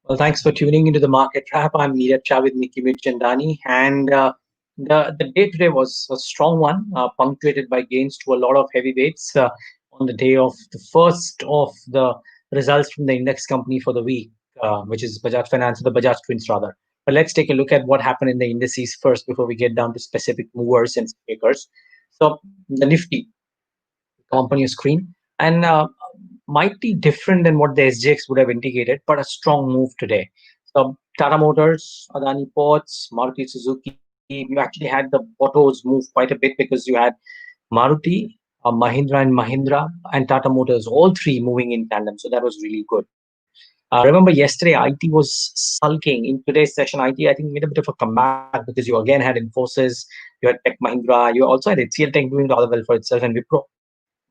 Well, thanks for tuning into the Market Wrap. I'm Niraj Shah Nickey Mirchandani, and the day today was a strong one, punctuated by gains to a lot of heavyweights on the day of the first of the results from the index company for the week, which is Bajaj Finance, the Bajaj Twins rather. But let's take a look at what happened in the indices first before we get down to specific movers and shakers. So the Nifty come up on your screen, and might be different than what the SGX would have indicated, but a strong move today. So Tata Motors, Adani Ports, Maruti Suzuki, you actually had the autos move quite a bit because you had Maruti, Mahindra and Mahindra, and Tata Motors, all three moving in tandem. So that was really good. Remember yesterday, IT was sulking. In today's session, IT, I think, made a bit of a comeback because you again had Infosys, you had Tech Mahindra, you also had HCL Tech doing rather well for itself, and Wipro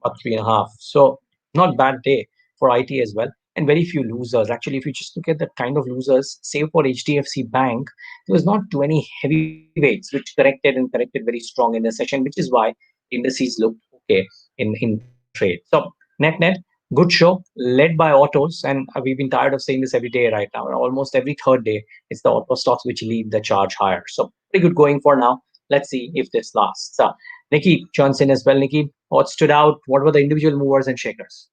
about 3.5. So not bad day for IT as well. And very few losers. Actually, if you just look at the kind of losers, save for HDFC Bank, there was not too many heavyweights which corrected very strong in the session, which is why indices looked okay in trade. So net, good show led by autos. And we've been tired of saying this every day right now. Almost every third day, it's the auto stocks which lead the charge higher. So pretty good going for now. Let's see if this lasts. Nikki Johnson as well. Nikki, what stood out? What were the individual movers and shakers?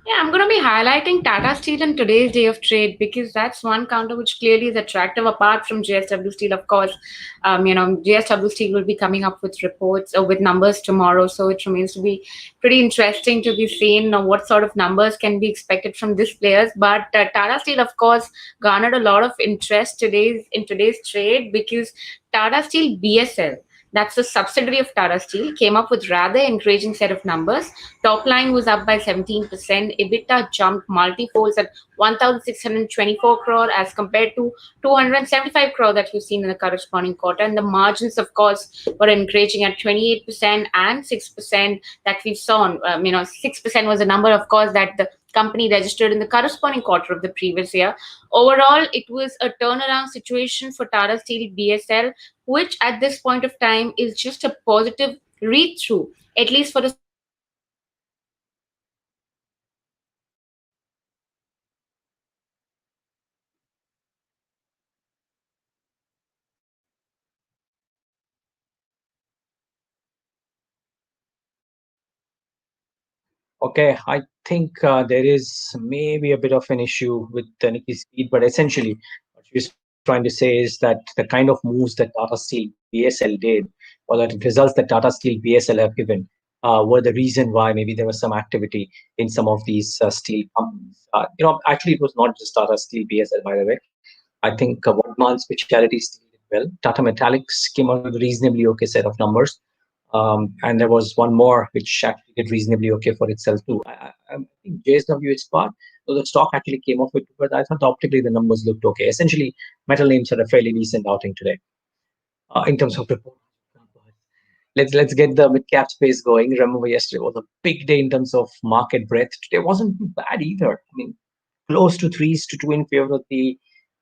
Yeah, I'm going to be highlighting Tata Steel in today's day of trade because that's one counter which clearly is attractive. Apart from JSW Steel, of course, JSW Steel will be coming up with reports or with numbers tomorrow, so it remains to be pretty interesting to be seen what sort of numbers can be expected from these players. But Tata Steel, of course, garnered a lot of interest in today's trade because Tata Steel BSL, that's a subsidiary of Tata Steel, came up with rather encouraging set of numbers. Top line was up by 17%. EBITDA jumped multi-folds at 1,624 crore as compared to 275 crore that you've seen in the corresponding quarter. And the margins, of course, were encouraging at 28% and 6% that we saw. 6% was a number, of course, that the company registered in the corresponding quarter of the previous year. Overall, it was a turnaround situation for Tata Steel BSL, which at this point of time is just a positive read through, at least for the stock market perspective. But the market is Okay, I think there is maybe a bit of an issue with Nikki's speed, but essentially, what she's trying to say is that the kind of moves that Tata Steel BSL did, or the results that Tata Steel BSL have given, were the reason why maybe there was some activity in some of these steel companies. Actually, it was not just Tata Steel BSL, by the way. I think Wortmann Specialty Steel did well. Tata Metallics came out with a reasonably okay set of numbers. And there was one more which actually did reasonably okay for itself too. I think JSW Ispat, though the stock actually came off with, but I thought optically the numbers looked okay. Essentially, metal names had a fairly decent outing today in terms of report. Let's get the mid cap space going. Remember, yesterday was a big day in terms of market breadth. Today wasn't too bad either. I mean, close to 3:2 in favor of the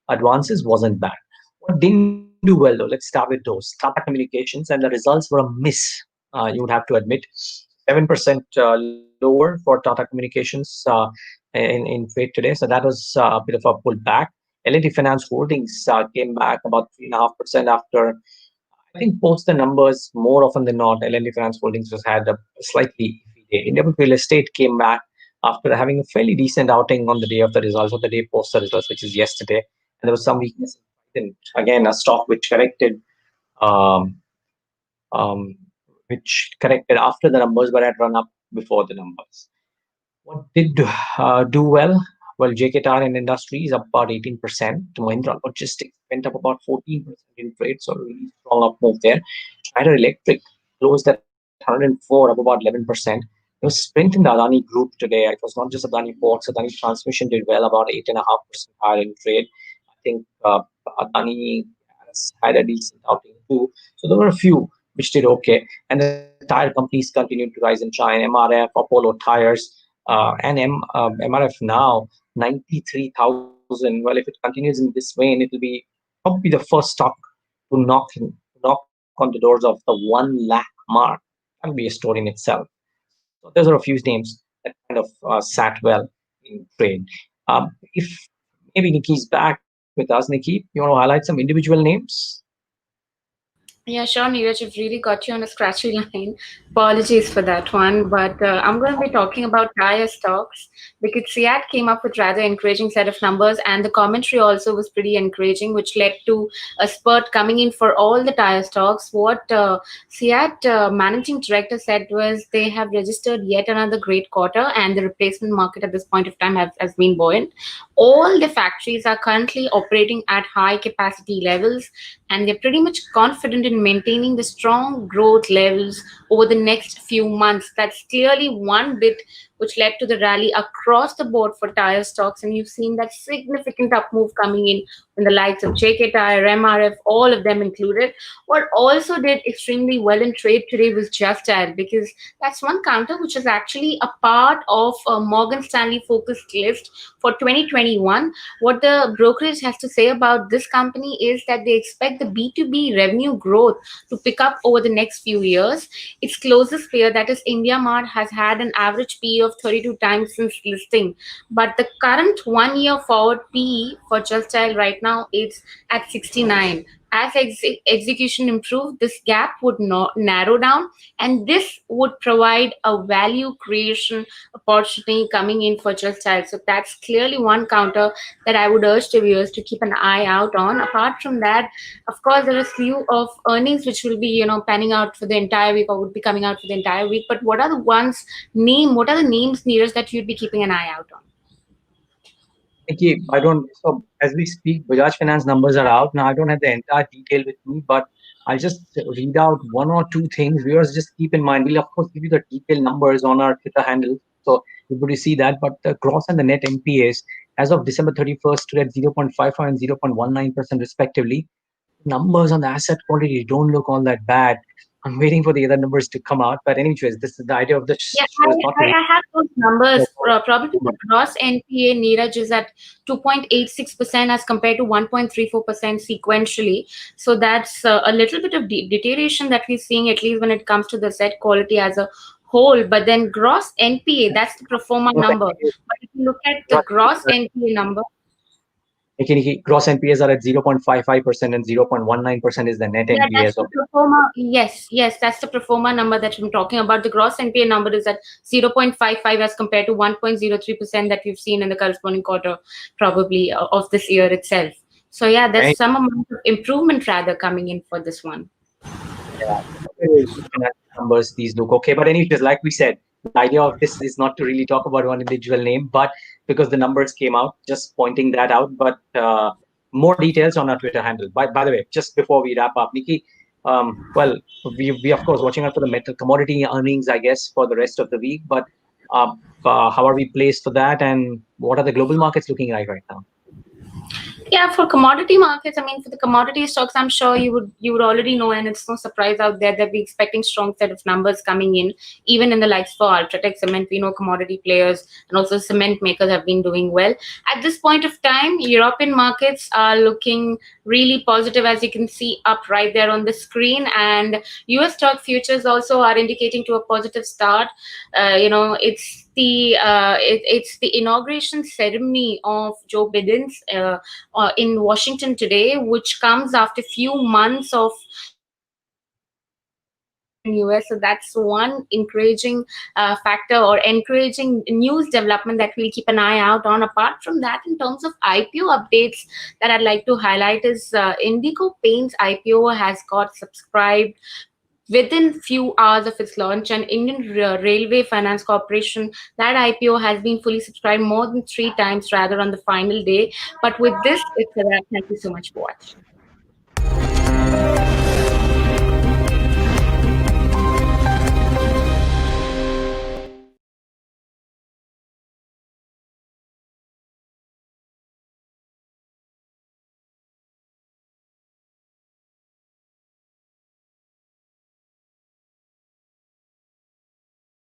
advances wasn't bad. What didn't do well though, let's start with those. Tata Communications, and the results were a miss, you would have to admit. 7% lower for Tata Communications in trade today. So that was a bit of a pullback. L&T Finance Holdings came back about 3.5% after, I think, post the numbers more often than not. L&T Finance Holdings was had a slightly iffy day. Indian Real Estate came back after having a fairly decent outing on the day of the results, or the day post the results, which is yesterday. And there was some weakness in, again, a stock um, um, which corrected after the numbers, but had run up before the numbers. What did do well? Well, JK Tyre and Industry is up about 18%. Mahindra Logistics went up about 14% in trade, so a really strong up move there. Schneider Electric closed at 104, up about 11%. There was strength in the Adani group today. It was not just Adani Ports. Adani Transmission did well, about 8.5% higher in trade. I think Adani has had a decent outing too. So there were a few which did okay. And the tire companies continued to rise in China. MRF, Apollo Tires, and MRF now 93,000. Well, if it continues in this vein, it will be probably the first stock to knock on the doors of the 1 lakh mark. That will be a story in itself. So those are a few names that kind of sat well in trade. If maybe Nikki's back with us. Nikki, you want to highlight some individual names? Yeah, sure, Neeraj, you've really got you on a scratchy line. Apologies for that one, but I'm going to be talking about tire stocks because Seat came up with rather encouraging set of numbers, and the commentary also was pretty encouraging, which led to a spurt coming in for all the tire stocks. What Seat managing director said was they have registered yet another great quarter, and the replacement market at this point of time has been buoyant. All the factories are currently operating at high capacity levels, and they're pretty much confident in maintaining the strong growth levels over the next few months. That's clearly one bit which led to the rally across the board for tire stocks, and you've seen that significant up move coming in the likes of JK Tire, MRF, all of them included. What also did extremely well in trade today was Just Tire, because that's one counter which is actually a part of a Morgan Stanley focused list for 2021. What the brokerage has to say about this company is that they expect the B2B revenue growth to pick up over the next few years. Its closest peer, that is India Mart, has had an average PE of 32 times since listing, but the current 1 year forward PE for Just Dial right now is at 69. As execution improved, this gap would narrow down, and this would provide a value creation opportunity coming in for Just Dial. So that's clearly one counter that I would urge the viewers to keep an eye out on. Apart from that, of course, there are a slew of earnings which will be, panning out for the entire week or would be coming out for the entire week. But what are the names, Neeraj, that you'd be keeping an eye out on? Nikki, I don't. So as we speak, Bajaj Finance numbers are out now. I don't have the entire detail with me, but I'll just read out one or two things. Viewers, just keep in mind. We'll of course give you the detailed numbers on our Twitter handle, so everybody see that. But the gross and the net NPAs as of December 31st stood at 0.55 and 0.19% respectively. Numbers on the asset quality don't look all that bad. I'm waiting for the other numbers to come out. But anyways, this is the idea of this Yeah, show is not to read. I have those numbers. Probably the gross NPA, Neeraj, is at 2.86% as compared to 1.34% sequentially. So that's a little bit of deterioration that we're seeing, at least when it comes to the set quality as a whole. But then gross NPA, that's the pro forma Gross number. NPAs, But if you look at the gross NPA number, Gross NPAs are at 0.55% and 0.19% is the net yeah, NPAs that's of the pro forma. Yes, that's the pro forma number that I'm talking about. The gross NPA number is at 0.55 as compared to 1.03% that we've seen in the corresponding quarter, probably of this year itself. So yeah, there's right? some amount of improvement rather coming in for this one. Yeah. Financial numbers, these look okay. But anyways, like we said, the idea of this is not to really talk about one individual name, but because the numbers came out, just pointing that out. But more details on our Twitter handle. By the way, just before we wrap up, Nikki, well, we of course watching out for the metal commodity earnings, I guess, for the rest of the week. But uh, how are we placed for that, and what are the global markets looking like right now? Yeah, for commodity markets, I mean, for the commodity stocks, I'm sure you would already know, and it's no surprise out there that we're expecting strong set of numbers coming in, even in the likes for Ultratech Cement. We know commodity players and also cement makers have been doing well. At this point of time, European markets are looking really positive, as you can see up right there on the screen, and US stock futures also are indicating to a positive start. It's the inauguration ceremony of Joe Biden's in Washington today, which comes after few months of uncertainty out there in US. So that's one encouraging factor or encouraging news development that we'll keep an eye out on. Apart from that, in terms of IPO updates that I'd like to highlight is Indigo Paint's IPO has got subscribed within few hours of its launch, and Indian Railway Finance Corporation, that IPO has been fully subscribed more than three times rather on the final day. But with this, it's a wrap. Thank you so much for watching.